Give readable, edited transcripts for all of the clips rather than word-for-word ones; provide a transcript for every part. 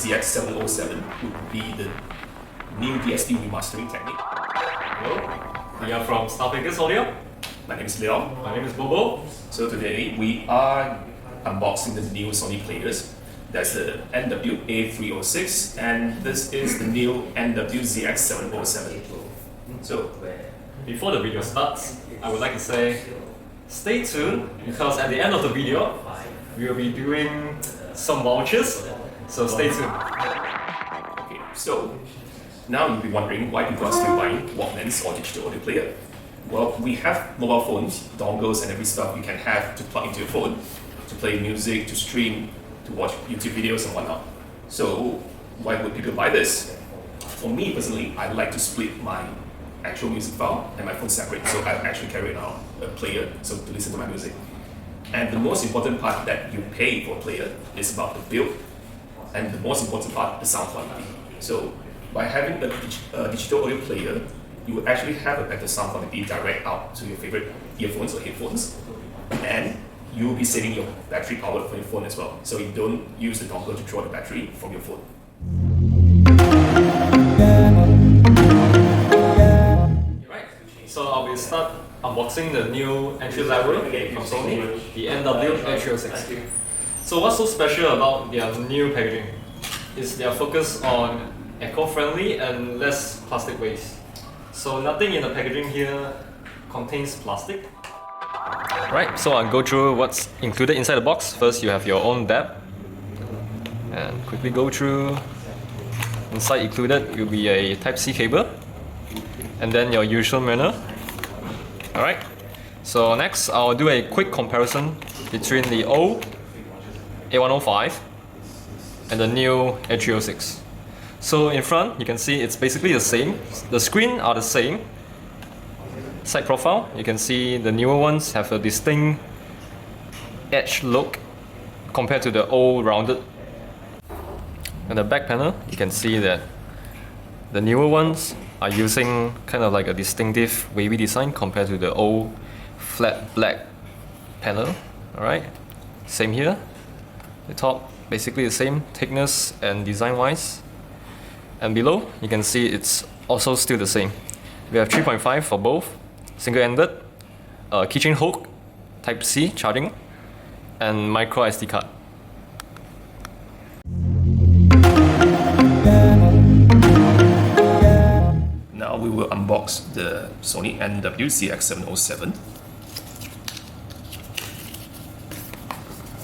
NW-ZX707 would be the new DSD remastering technique. Hello, we are from Star Figures Audio. My name is Leon. My name is Bobo. So today we are unboxing the new Sony players. That's the NW-A306 and this is the new NW-ZX707. So before the video starts, I would like to say stay tuned because at the end of the video we will be doing some vouchers, so stay tuned. Okay, so now you'll be wondering why people are still buying Walkmans or digital audio player. Well, we have mobile phones, dongles and every stuff you can have to plug into your phone to play music, to stream, to watch YouTube videos and whatnot. So why would people buy this? For me personally, I like to split my actual music file and my phone separate, so I actually carry around a player so to listen to my music. And the most important part that you pay for a player is about the build, and the most important part, the sound quality. So by having a digital audio player, you will actually have a better sound quality direct out to your favorite earphones or headphones, and you will be saving your battery power for your phone as well. So you don't use the dongle to draw the battery from your phone. Right, so I will start unboxing the new entry level from Sony, the NW-A306. So what's so special about their new packaging is their focus on eco-friendly and less plastic waste. So nothing in the packaging here contains plastic. Right, so I'll go through what's included inside the box. First, you have your own DAB, and quickly go through. Inside included will be a Type-C cable, and then your usual manual. Alright, so next I'll do a quick comparison between the old A105 and the new A306. So in front, you can see it's basically the same. The screen are the same. Side profile, you can see the newer ones have a distinct edge look compared to the old rounded. And the back panel, you can see that the newer ones are using kind of like a distinctive wavy design compared to the old flat black panel. Alright, same here. The top, basically the same thickness and design wise. And below, you can see it's also still the same. We have 3.5 for both, single-ended, keychain hook, Type-C charging, and micro SD card. Now we will unbox the Sony NW-ZX707.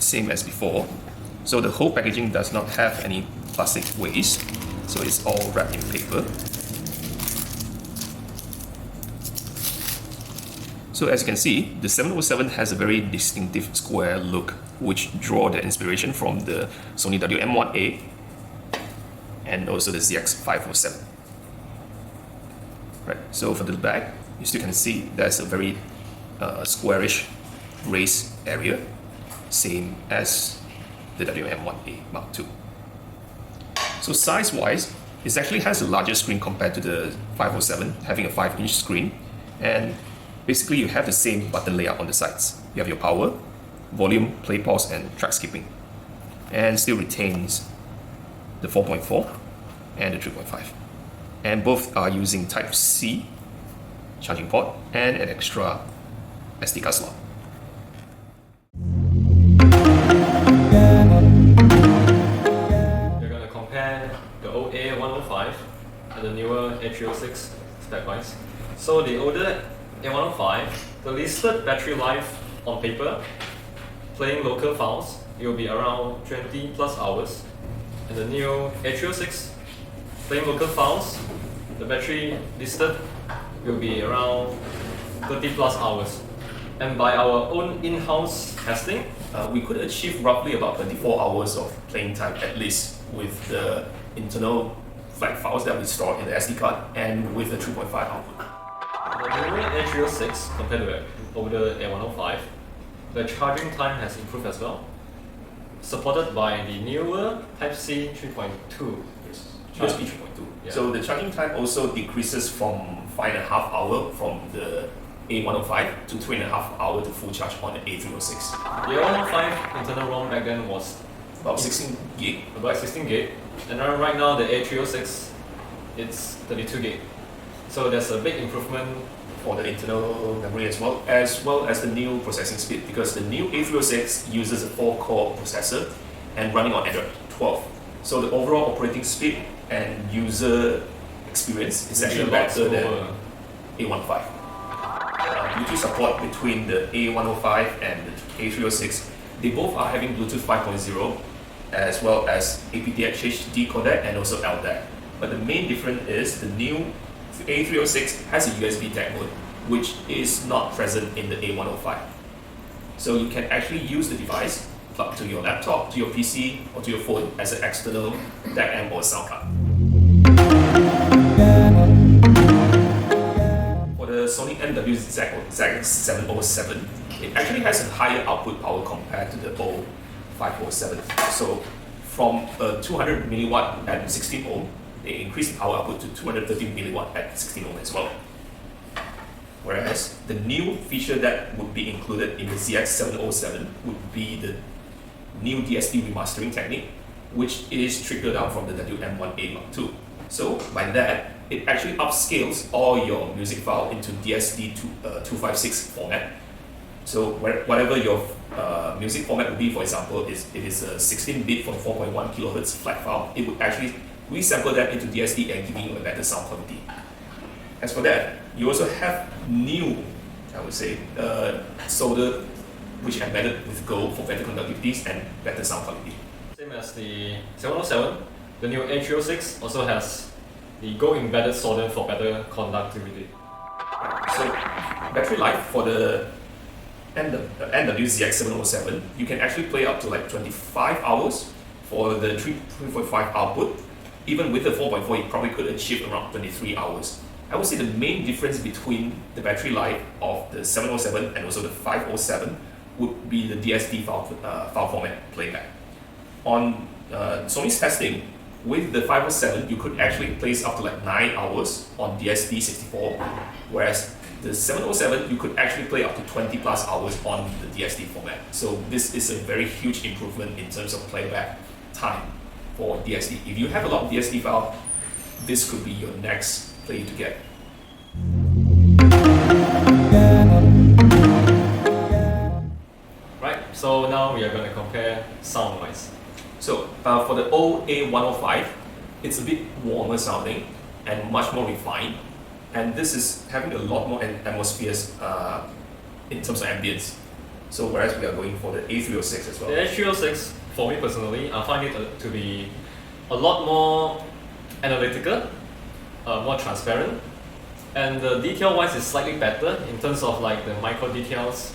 Same as before. So the whole packaging does not have any plastic waste, so it's all wrapped in paper. So as you can see, the 707 has a very distinctive square look, which draw the inspiration from the Sony WM1A and also the ZX507. Right, so for the back, you still can see there's a very squarish raised area, same as the WM1A Mark II. So size-wise, it actually has a larger screen compared to the 507, having a 5-inch screen, and basically you have the same button layout on the sides. You have your power, volume, play, pause, and track skipping, and still retains the 4.4 and the 3.5. And both are using Type-C charging port and an extra SD card slot. We're going to compare the old A105 and the newer A306 spec-wise. So the older A105, the listed battery life on paper, playing local files, it will be around 20 plus hours. And the new A306, playing local files, the battery listed will be around 30 plus hours. And by our own in-house testing, we could achieve roughly about 24 hours of playing time at least with the internal flat files that we store in the SD card and with the 3.5 output. The newer A306 compared to the older A105, the charging time has improved as well, supported by the newer Type-C 3.2. USB 3.2. Yeah. So the charging time also decreases from 5.5 hours from the A105 to 2.5 hours to full charge on the A306. The A105 internal ROM back then was about 16 gig. About 16 gig, And right now the A306, it's 32 gig. So there's a big improvement for the internal memory as well as the new processing speed, because the new A306 uses a 4-core processor and running on Android 12. So the overall operating speed and user experience is actually better than A15. Bluetooth support between the A105 and the A306, they both are having Bluetooth 5.0 as well as aptX HD codec and also LDAC. But the main difference is the new A306 has a USB tag mode, which is not present in the A105. So you can actually use the device plugged to your laptop, to your PC, or to your phone as an external DAC amp or sound card. For the Sony NW-ZX707, it actually has a higher output power compared to the O507. So from a 200 milliwatt at 16 ohm, they increased the power output to 230 milliwatt at 16 ohm as well. Whereas the new feature that would be included in the ZX707 would be the new DSD remastering technique, which is trickled down from the WM1A Mark II. So by that, it actually upscales all your music file into DSD 256 format. So whatever your music format would be, for example, if it's a 16-bit from 4.1 kHz flat file, it would actually resample that into DSD and giving you a better sound quality. As for that, you also have new, I would say, solder which embedded with gold for better conductivities and better sound quality. Same as the 707, the new A306 also has the gold embedded solder for better conductivity. So battery life for the NW-ZX707, you can actually play up to like 25 hours for the 3.5 output. Even with the 4.4, you probably could achieve around 23 hours. I would say the main difference between the battery life of the 707 and also the 507 would be the DSD file format playback. On Sony's testing, with the 507, you could actually place up to like 9 hours on DSD 64, whereas the 707, you could actually play up to 20 plus hours on the DSD format. So this is a very huge improvement in terms of playback time for DSD. If you have a lot of DSD file, this could be your next play to get. Right, so now we are going to compare sound-wise. So for the old A105, it's a bit warmer sounding and much more refined. And this is having a lot more atmospheres in terms of ambience. So whereas we are going for the A306 as well. The A306, for me personally, I find it to be a lot more analytical, more transparent, and the detail-wise is slightly better in terms of like the micro details,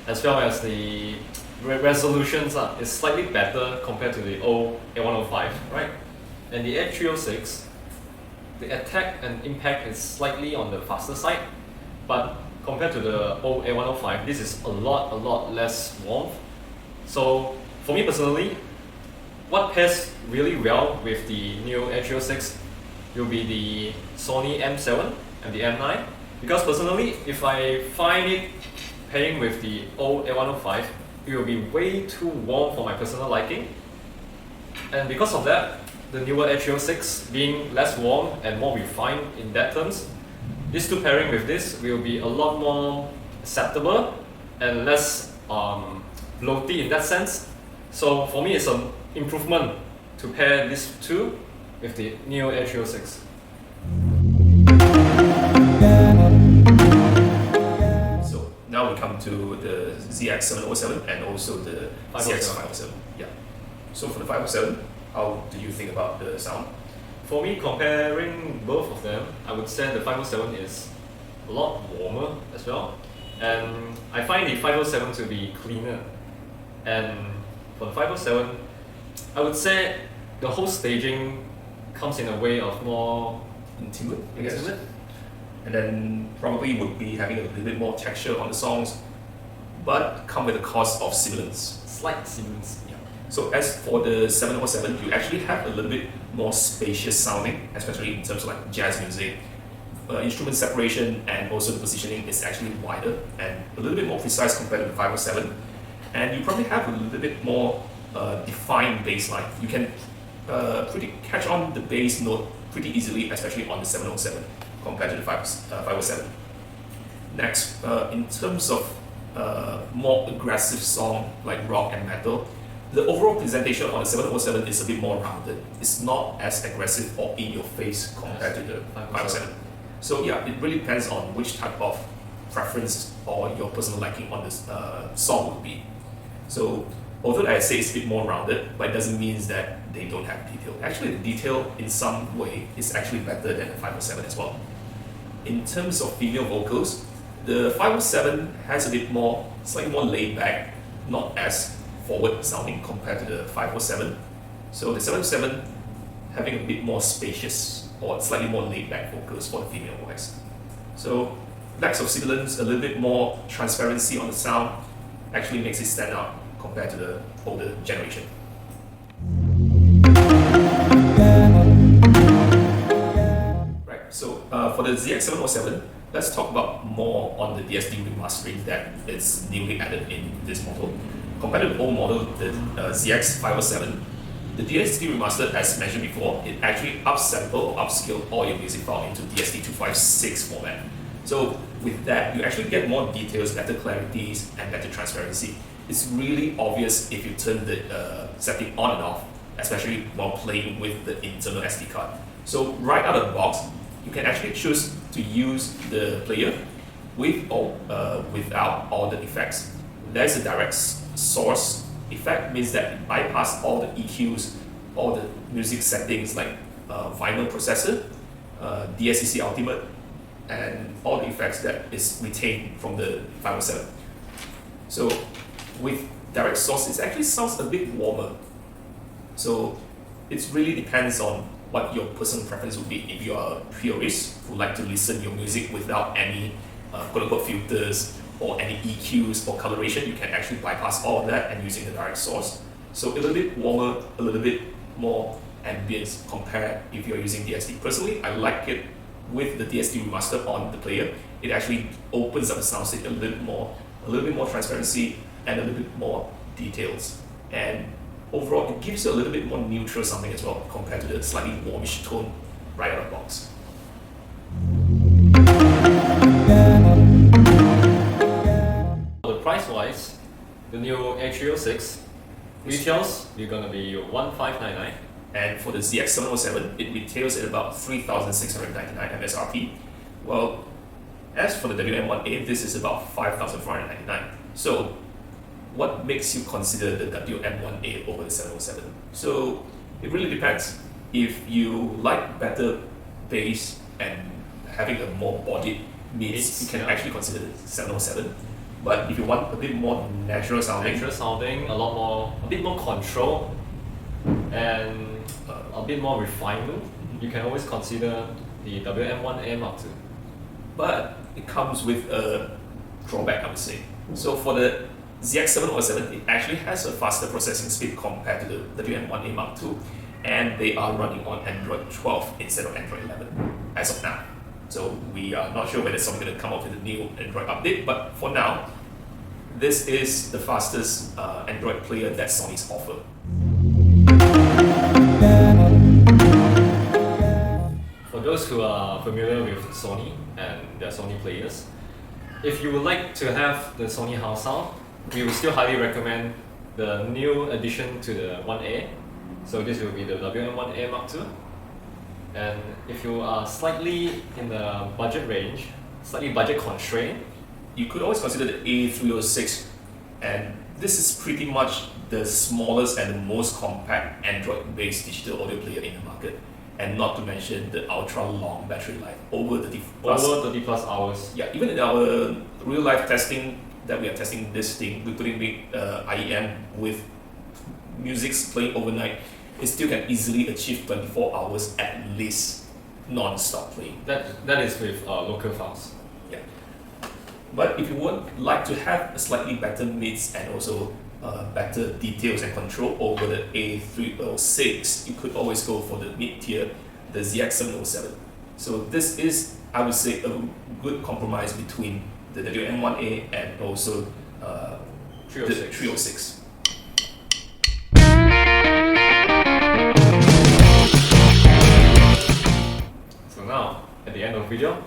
as well as the resolutions is slightly better compared to the old A105, right? And the A306, the attack and impact is slightly on the faster side, but compared to the old A105, this is a lot less warmth. So for me personally, what pairs really well with the new A306 will be the Sony M7 and the M9, because personally, if I find it pairing with the old A105, it will be way too warm for my personal liking. And because of that, the newer A306 being less warm and more refined in that terms, these two pairing with this will be a lot more acceptable and less bloaty in that sense. So for me, it's an improvement to pair these two with the new A306. So now we come to the ZX707 and also the ZX507. Yeah. So for the 507, how do you think about the sound? For me, comparing both of them, I would say the 507 is a lot warmer as well. And I find the 507 to be cleaner. And for the 507, I would say the whole staging comes in a way of more intimate, I guess. And then probably would be having a little bit more texture on the songs, but come with the cost of sibilance. Slight sibilance. Yeah. So as for the 707, you actually have a little bit more spacious sounding, especially in terms of like jazz music. Instrument separation and also the positioning is actually wider and a little bit more precise compared to the 507. And you probably have a little bit more defined bass line. You can pretty catch on the bass note pretty easily, especially on the 707 compared to the 507. Next, in terms of more aggressive song like rock and metal, the overall presentation on the 707 is a bit more rounded. It's not as aggressive or in your face compared to the 507. So yeah, it really depends on which type of preference or your personal liking on this song would be. So although I say it's a bit more rounded, but it doesn't mean that they don't have detail. Actually, the detail in some way is actually better than the 507 as well. In terms of female vocals, the 507 has a bit more, slightly more laid back, not as forward sounding compared to the 507. So the 707 having a bit more spacious or slightly more laid back vocals for the female voice. So lacks of sibilance, a little bit more transparency on the sound actually makes it stand out compared to the older generation. Right, so for the ZX707, let's talk about more on the DSD remastering that is newly added in this model. Compared to the old model, the ZX507, the DSD remastered, as mentioned before, it actually upsampled or upscaled all your music file into DSD256 format. So with that, you actually get more details, better clarities, and better transparency. It's really obvious if you turn the setting on and off, especially while playing with the internal SD card. So right out of the box, you can actually choose to use the player with or without all the effects. There's a direct source effect, means that it bypasses all the EQs, all the music settings like vinyl processor, DSCC Ultimate, and all the effects that is retained from the 507. So with direct source, it actually sounds a bit warmer. So it really depends on what your personal preference would be. If you are a purist who like to listen to your music without any quote-unquote filters or any EQs or coloration, you can actually bypass all of that and using the direct source. So a little bit warmer, a little bit more ambience compared if you're using DSD. Personally, I like it with the DSD remaster on the player. It actually opens up the sound stage a little bit more transparency and a little bit more details. And overall, it gives you a little bit more neutral sounding as well compared to the slightly warmish tone right out of the box. The price-wise, the new A306 retails, you're gonna be 1599. And for the ZX707, it retails at about 3,699 MSRP. Well, as for the WM1A, this is about 5,499. So what makes you consider the WM1A over the 707? So it really depends. If you like better bass and having a more bodied mids, you can actually consider the 707. But if you want a bit more natural sounding, a bit more control, and a bit more refinement, you can always consider the WM1A Mark II. But it comes with a drawback, I would say. So for the ZX707, it actually has a faster processing speed compared to the WM1A Mark II, and they are running on Android 12 instead of Android 11 as of now. So we are not sure whether someone's going to come up with a new Android update, but for now, this is the fastest Android player that Sony's offer. For those who are familiar with Sony and their Sony players, if you would like to have the Sony house sound, we would still highly recommend the new addition to the 1A. So this will be the WM1A Mark II. And if you are slightly in the budget range, slightly budget constrained, you could always consider the A306, and this is pretty much the smallest and the most compact Android-based digital audio player in the market, and not to mention the ultra long battery life, over 30 plus hours. Yeah, even in our real life testing that we are testing this thing, we're putting IEM with music playing overnight, it still can easily achieve 24 hours at least non-stop playing. That is with local files. Yeah. But if you would like to have a slightly better mids and also better details and control over the A306, you could always go for the mid-tier, the ZX707. So this is, I would say, a good compromise between the WM1A and also the 306. end of the video.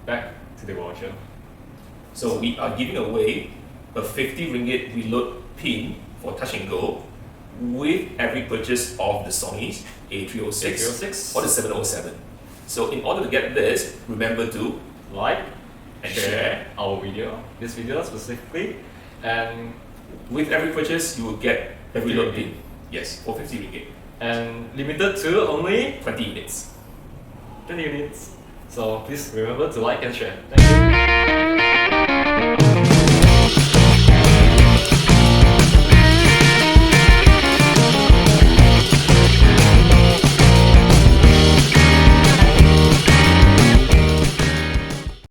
Back to the voucher. So we are giving away a 50 ringgit reload pin for Touch and Go with every purchase of the Sony A306 or the 707. So in order to get this, remember to Like and share our video, this video specifically, and with every purchase you will get a 50 reload ringgit. pin. Yes, for 50 ringgit. and limited to only 20 units. 20 units. So please remember to like and share. Thank you.